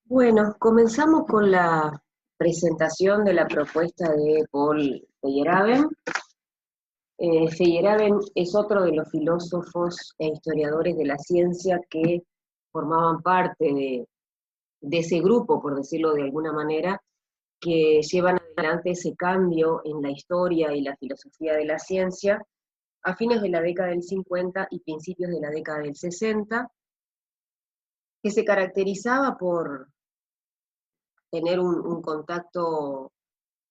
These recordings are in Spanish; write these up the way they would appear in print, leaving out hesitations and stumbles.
Bueno, comenzamos con la presentación de la propuesta de Paul Feyerabend. Feyerabend es otro de los filósofos e historiadores de la ciencia que formaban parte de ese grupo, por decirlo de alguna manera, que llevan adelante ese cambio en la historia y la filosofía de la ciencia a fines de la década del 50 y principios de la década del 60, que se caracterizaba por tener un contacto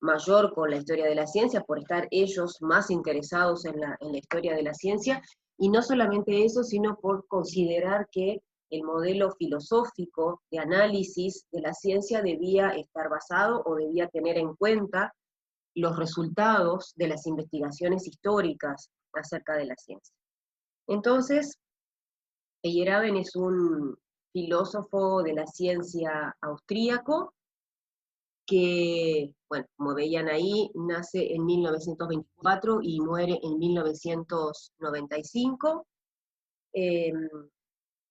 mayor con la historia de la ciencia, por estar ellos más interesados en la historia de la ciencia, y no solamente eso, sino por considerar que el modelo filosófico de análisis de la ciencia debía estar basado o debía tener en cuenta los resultados de las investigaciones históricas acerca de la ciencia. Entonces, Feyerabend es un filósofo de la ciencia austríaco, que, bueno, como veían ahí, nace en 1924 y muere en 1995. Eh,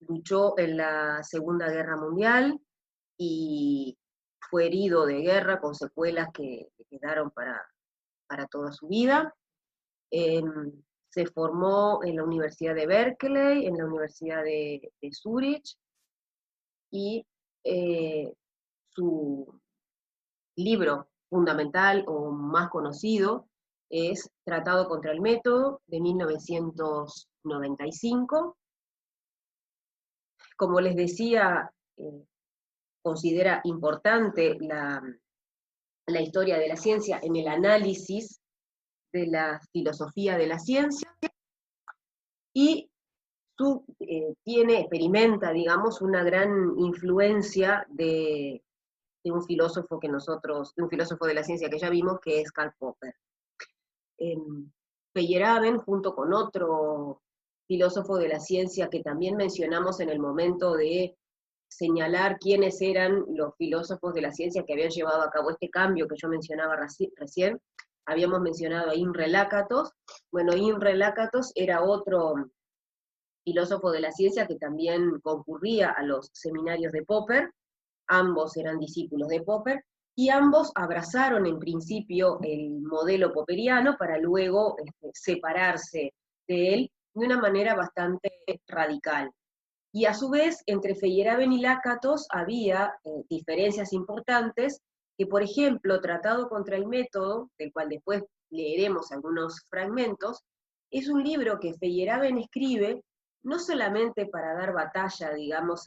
Luchó en la Segunda Guerra Mundial y fue herido de guerra con secuelas que quedaron para toda su vida. Eh, Se formó en la Universidad de Berkeley, en la Universidad de Zurich, y su libro fundamental o más conocido es Tratado contra el Método, de 1995. Como les decía, considera importante la historia de la ciencia en el análisis de la filosofía de la ciencia, y experimenta, digamos, una gran influencia de un filósofo de un filósofo de la ciencia que ya vimos, que es Karl Popper. Feyerabend, junto con otro filósofo de la ciencia que también mencionamos en el momento de señalar quiénes eran los filósofos de la ciencia que habían llevado a cabo este cambio que yo mencionaba recién, habíamos mencionado a Imre Lakatos. Bueno, Imre Lakatos era otro filósofo de la ciencia que también concurría a los seminarios de Popper. Ambos eran discípulos de Popper, y ambos abrazaron en principio el modelo popperiano para luego separarse de él de una manera bastante radical. Y a su vez, entre Feyerabend y Lakatos había diferencias importantes, que por ejemplo, Tratado contra el Método, del cual después leeremos algunos fragmentos, es un libro que Feyerabend escribe no solamente para dar batalla, digamos,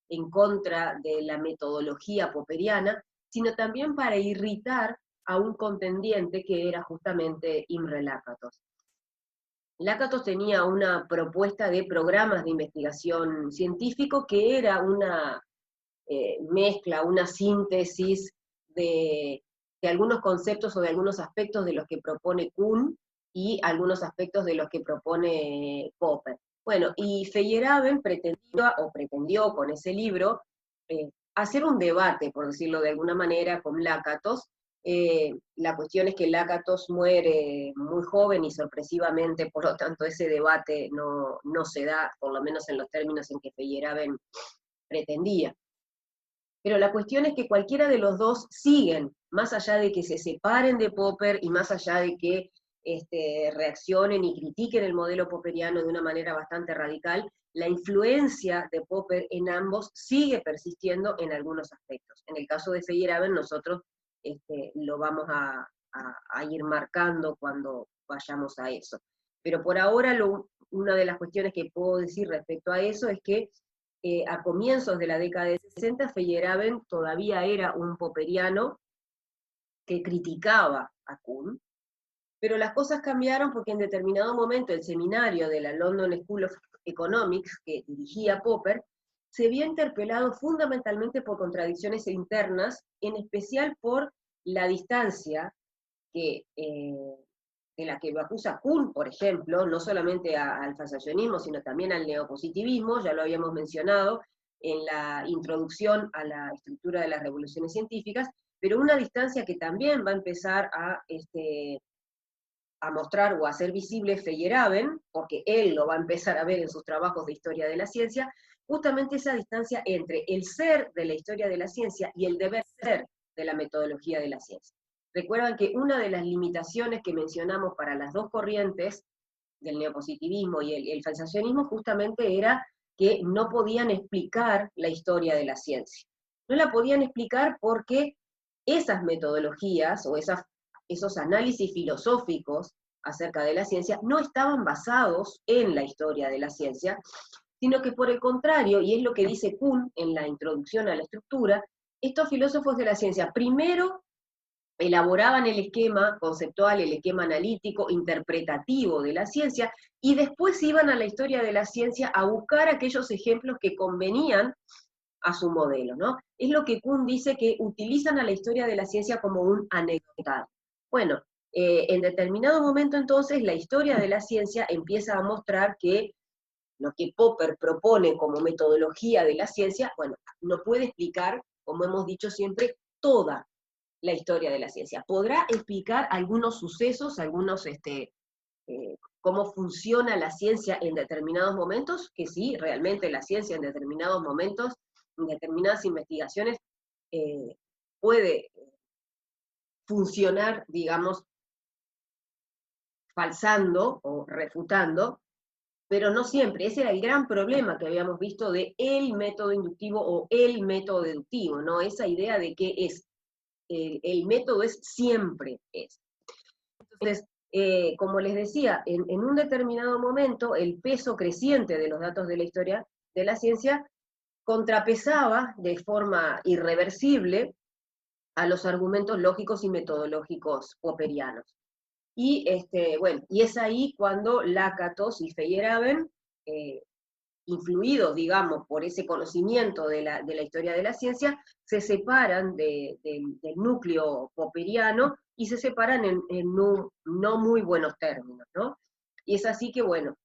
en contra de la metodología popperiana, sino también para irritar a un contendiente que era justamente Imre Lakatos. Lakatos tenía una propuesta de programas de investigación científico que era una mezcla, una síntesis de algunos conceptos o de algunos aspectos de los que propone Kuhn y algunos aspectos de los que propone Popper. Bueno, y Feyerabend pretendió con ese libro hacer un debate, por decirlo de alguna manera, con Lakatos. La cuestión es que Lakatos muere muy joven y sorpresivamente, por lo tanto, ese debate no se da, por lo menos en los términos en que Feyerabend pretendía. Pero la cuestión es que cualquiera de los dos siguen, más allá de que se separen de Popper y más allá de que reaccionen y critiquen el modelo popperiano de una manera bastante radical, la influencia de Popper en ambos sigue persistiendo en algunos aspectos. En el caso de Feyerabend, nosotros lo vamos a ir marcando cuando vayamos a eso. Pero por ahora, una de las cuestiones que puedo decir respecto a eso es que a comienzos de la década de 60, Feyerabend todavía era un popperiano que criticaba a Kuhn, pero las cosas cambiaron porque en determinado momento el seminario de la London School of Economics, que dirigía Popper, se vio interpelado fundamentalmente por contradicciones internas, en especial por la distancia que, de la que lo acusa Kuhn, por ejemplo, no solamente al fasciacionismo, sino también al neopositivismo, ya lo habíamos mencionado en la introducción a la estructura de las revoluciones científicas, pero una distancia que también va a empezar a mostrar o a hacer visible Feyerabend, porque él lo va a empezar a ver en sus trabajos de historia de la ciencia, justamente esa distancia entre el ser de la historia de la ciencia y el deber ser de la metodología de la ciencia. Recuerdan que una de las limitaciones que mencionamos para las dos corrientes, del neopositivismo y el falsacionismo, justamente era que no podían explicar la historia de la ciencia. No la podían explicar porque esas metodologías o esos análisis filosóficos acerca de la ciencia no estaban basados en la historia de la ciencia, sino que por el contrario, y es lo que dice Kuhn en la introducción a la estructura, estos filósofos de la ciencia primero elaboraban el esquema conceptual, el esquema analítico, interpretativo de la ciencia, y después iban a la historia de la ciencia a buscar aquellos ejemplos que convenían a su modelo, ¿no? Es lo que Kuhn dice, que utilizan a la historia de la ciencia como un anecdotario. Bueno, en determinado momento entonces la historia de la ciencia empieza a mostrar que lo que Popper propone como metodología de la ciencia, bueno, no puede explicar, como hemos dicho siempre, toda la historia de la ciencia. Podrá explicar algunos sucesos, cómo funciona la ciencia en determinados momentos, que sí, realmente la ciencia en determinados momentos, en determinadas investigaciones, puede funcionar, digamos, falsando o refutando, pero no siempre. Ese era el gran problema que habíamos visto de el método inductivo o el método deductivo, ¿no? Esa idea de que es el método es siempre es. Entonces, como les decía, en un determinado momento, el peso creciente de los datos de la historia de la ciencia contrapesaba de forma irreversible a los argumentos lógicos y metodológicos popperianos. Y, bueno, y es ahí cuando Lakatos y Feyerabend, influidos, digamos, por ese conocimiento de la historia de la ciencia, se separan del núcleo popperiano y se separan en no muy buenos términos, ¿no? Y es así que, bueno,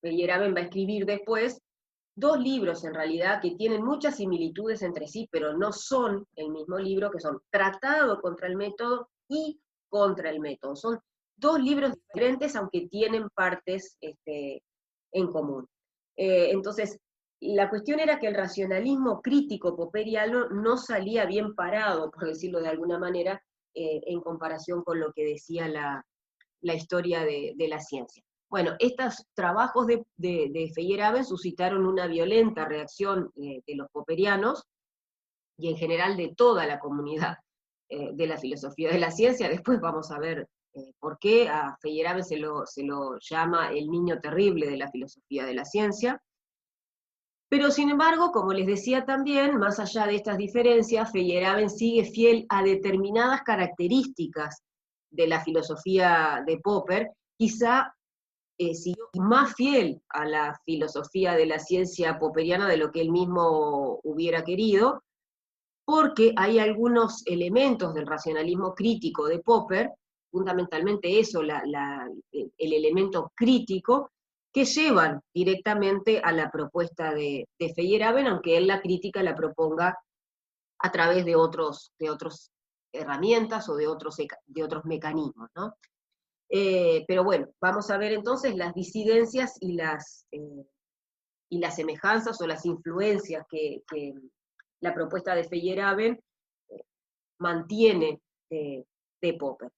Feyerabend va a escribir después dos libros en realidad que tienen muchas similitudes entre sí, pero no son el mismo libro, que son Tratado contra el método y Contra el método. Son dos libros diferentes, aunque tienen partes en común. Entonces, la cuestión era que el racionalismo crítico popperiano no salía bien parado, por decirlo de alguna manera, en comparación con lo que decía la historia de la ciencia. Bueno, estos trabajos de Feyerabend suscitaron una violenta reacción de los popperianos y en general de toda la comunidad de la filosofía de la ciencia. Después vamos a ver por qué a Feyerabend se lo llama el niño terrible de la filosofía de la ciencia. Pero sin embargo, como les decía también, más allá de estas diferencias, Feyerabend sigue fiel a determinadas características de la filosofía de Popper, quizá siguió más fiel a la filosofía de la ciencia popperiana de lo que él mismo hubiera querido, porque hay algunos elementos del racionalismo crítico de Popper, fundamentalmente eso, el elemento crítico, que llevan directamente a la propuesta de Feyerabend, aunque él la crítica la proponga a través de otras herramientas o de otros mecanismos, ¿no? Pero bueno, vamos a ver entonces las disidencias y las semejanzas o las influencias que la propuesta de Feyerabend mantiene de Popper.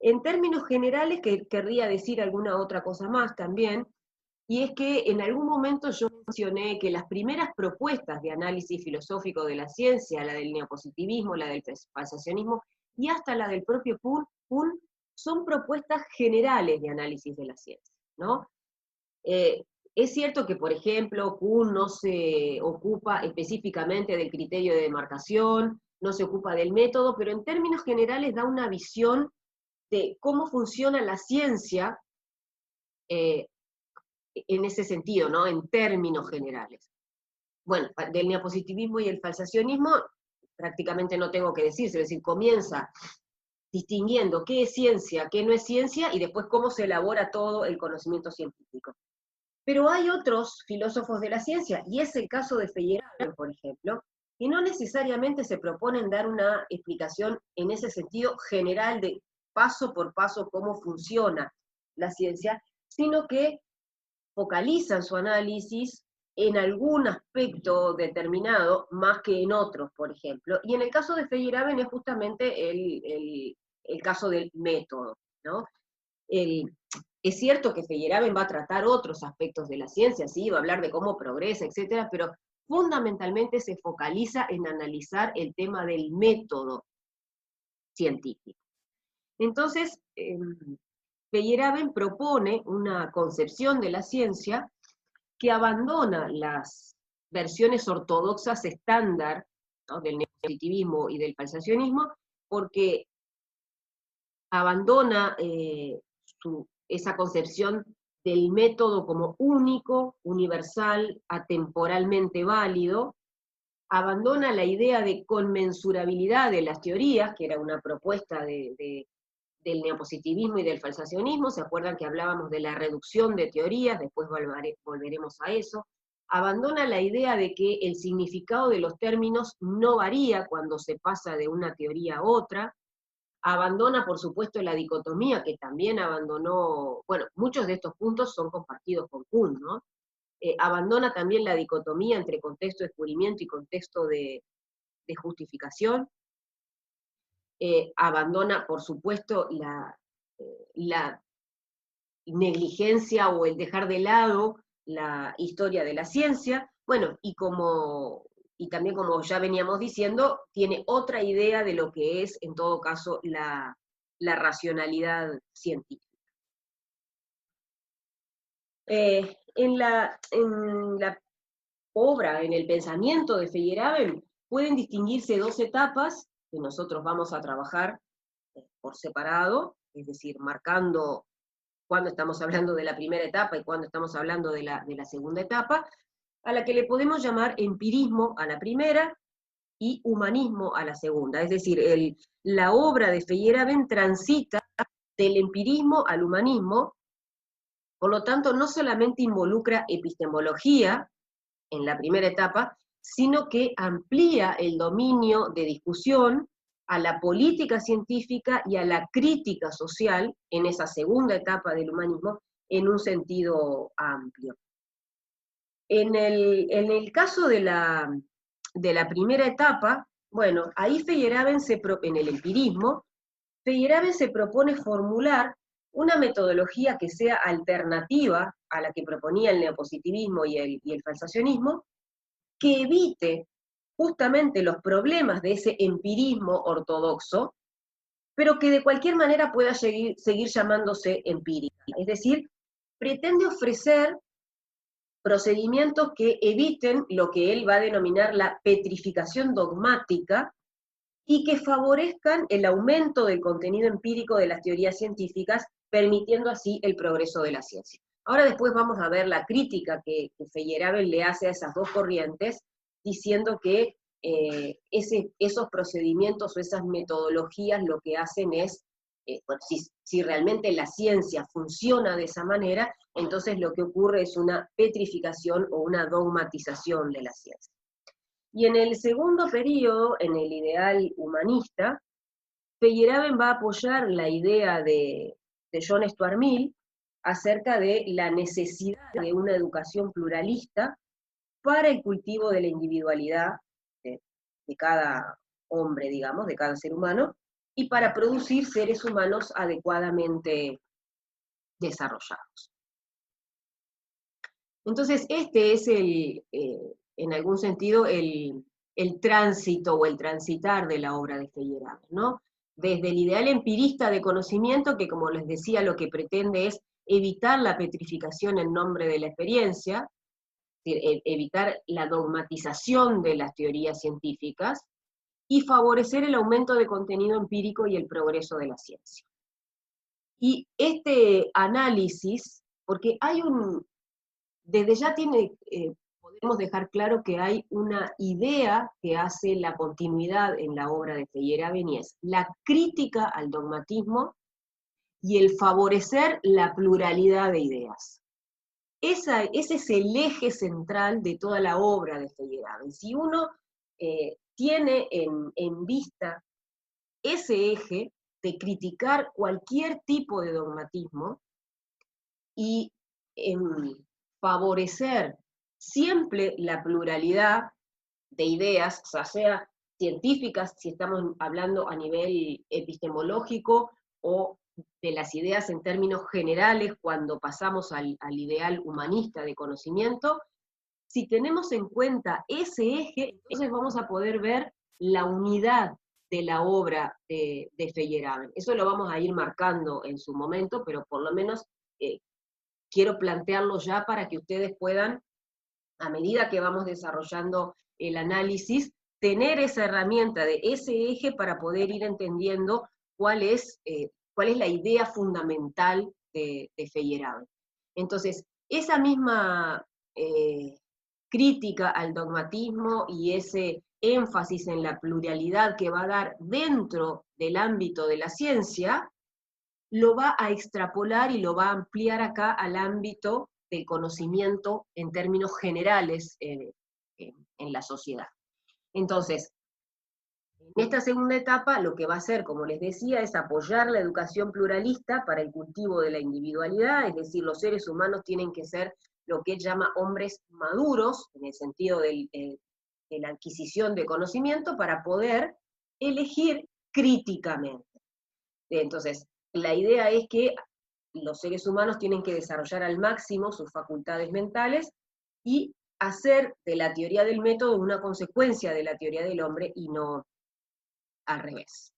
En términos generales, querría decir alguna otra cosa más también, y es que en algún momento yo mencioné que las primeras propuestas de análisis filosófico de la ciencia, la del neopositivismo, la del falsacionismo y hasta la del propio Kuhn, son propuestas generales de análisis de la ciencia, ¿no? Es cierto que, por ejemplo, Kuhn no se ocupa específicamente del criterio de demarcación, no se ocupa del método, pero en términos generales da una visión de cómo funciona la ciencia en ese sentido, ¿no? En términos generales. Bueno, del neopositivismo y el falsacionismo prácticamente no tengo que decir, es decir, comienza distinguiendo qué es ciencia, qué no es ciencia, y después cómo se elabora todo el conocimiento científico. Pero hay otros filósofos de la ciencia, y es el caso de Feyerabend, por ejemplo, que no necesariamente se proponen dar una explicación en ese sentido general de paso por paso cómo funciona la ciencia, sino que focalizan su análisis en algún aspecto determinado más que en otros, por ejemplo. Y en el caso de Feyerabend es justamente el caso del método, ¿no? Es cierto que Feyerabend va a tratar otros aspectos de la ciencia, sí, va a hablar de cómo progresa, etcétera, pero fundamentalmente se focaliza en analizar el tema del método científico. Entonces, Feyerabend propone una concepción de la ciencia que abandona las versiones ortodoxas estándar, ¿no?, del neopositivismo y del falsacionismo, porque abandona esa concepción del método como único, universal, atemporalmente válido, abandona la idea de conmensurabilidad de las teorías, que era una propuesta del neopositivismo y del falsacionismo. ¿Se acuerdan que hablábamos de la reducción de teorías? Después volveremos a eso. Abandona la idea de que el significado de los términos no varía cuando se pasa de una teoría a otra. Abandona, por supuesto, la dicotomía, que también abandonó, bueno, muchos de estos puntos son compartidos con Kuhn, ¿no? Abandona también la dicotomía entre contexto de descubrimiento y contexto de justificación. Abandona, por supuesto, la negligencia o el dejar de lado la historia de la ciencia. Bueno, y también, como ya veníamos diciendo, tiene otra idea de lo que es, en todo caso, la racionalidad científica. En la obra, en el pensamiento de Feyerabend, pueden distinguirse dos etapas que nosotros vamos a trabajar por separado, es decir, marcando cuando estamos hablando de la primera etapa y cuando estamos hablando de la segunda etapa, a la que le podemos llamar empirismo a la primera y humanismo a la segunda. Es decir, la obra de Feyerabend transita del empirismo al humanismo, por lo tanto no solamente involucra epistemología en la primera etapa, sino que amplía el dominio de discusión a la política científica y a la crítica social en esa segunda etapa del humanismo en un sentido amplio. En el caso de la primera etapa, bueno, ahí Feyerabend en el empirismo, Feyerabend se propone formular una metodología que sea alternativa a la que proponía el neopositivismo y el falsacionismo, que evite justamente los problemas de ese empirismo ortodoxo, pero que de cualquier manera pueda seguir llamándose empírica. Es decir, pretende ofrecer procedimientos que eviten lo que él va a denominar la petrificación dogmática y que favorezcan el aumento del contenido empírico de las teorías científicas, permitiendo así el progreso de la ciencia. Ahora después vamos a ver la crítica que Feyerabend le hace a esas dos corrientes, diciendo que esos procedimientos o esas metodologías lo que hacen es, bueno, si realmente la ciencia funciona de esa manera, entonces lo que ocurre es una petrificación o una dogmatización de la ciencia. Y en el segundo periodo, en el ideal humanista, Feyerabend va a apoyar la idea de John Stuart Mill acerca de la necesidad de una educación pluralista para el cultivo de la individualidad de cada hombre, digamos, de cada ser humano, y para producir seres humanos adecuadamente desarrollados. Entonces, este es en algún sentido, el tránsito o el transitar de la obra de Feyerabend, ¿no? Desde el ideal empirista de conocimiento, que como les decía, lo que pretende es evitar la petrificación en nombre de la experiencia, es decir, evitar la dogmatización de las teorías científicas, y favorecer el aumento de contenido empírico y el progreso de la ciencia. Y este análisis, porque desde ya podemos dejar claro que hay una idea que hace la continuidad en la obra de Feyerabend, y es la crítica al dogmatismo y el favorecer la pluralidad de ideas. Ese es el eje central de toda la obra de Feyerabend. Si uno tiene en vista ese eje de criticar cualquier tipo de dogmatismo y favorecer siempre la pluralidad de ideas, o sea científicas, si estamos hablando a nivel epistemológico, o de las ideas en términos generales cuando pasamos al ideal humanista de conocimiento. Si tenemos en cuenta ese eje, entonces vamos a poder ver la unidad de la obra de Feyerabend. Eso lo vamos a ir marcando en su momento, pero por lo menos quiero plantearlo ya para que ustedes puedan, a medida que vamos desarrollando el análisis, tener esa herramienta de ese eje para poder ir entendiendo cuál es la idea fundamental de Feyerabend. Entonces, esa misma crítica al dogmatismo y ese énfasis en la pluralidad que va a dar dentro del ámbito de la ciencia, lo va a extrapolar y lo va a ampliar acá al ámbito del conocimiento en términos generales en la sociedad. Entonces, en esta segunda etapa lo que va a hacer, como les decía, es apoyar la educación pluralista para el cultivo de la individualidad, es decir, los seres humanos tienen que ser lo que él llama hombres maduros, en el sentido de la adquisición de conocimiento, para poder elegir críticamente. Entonces, la idea es que los seres humanos tienen que desarrollar al máximo sus facultades mentales y hacer de la teoría del método una consecuencia de la teoría del hombre y no al revés.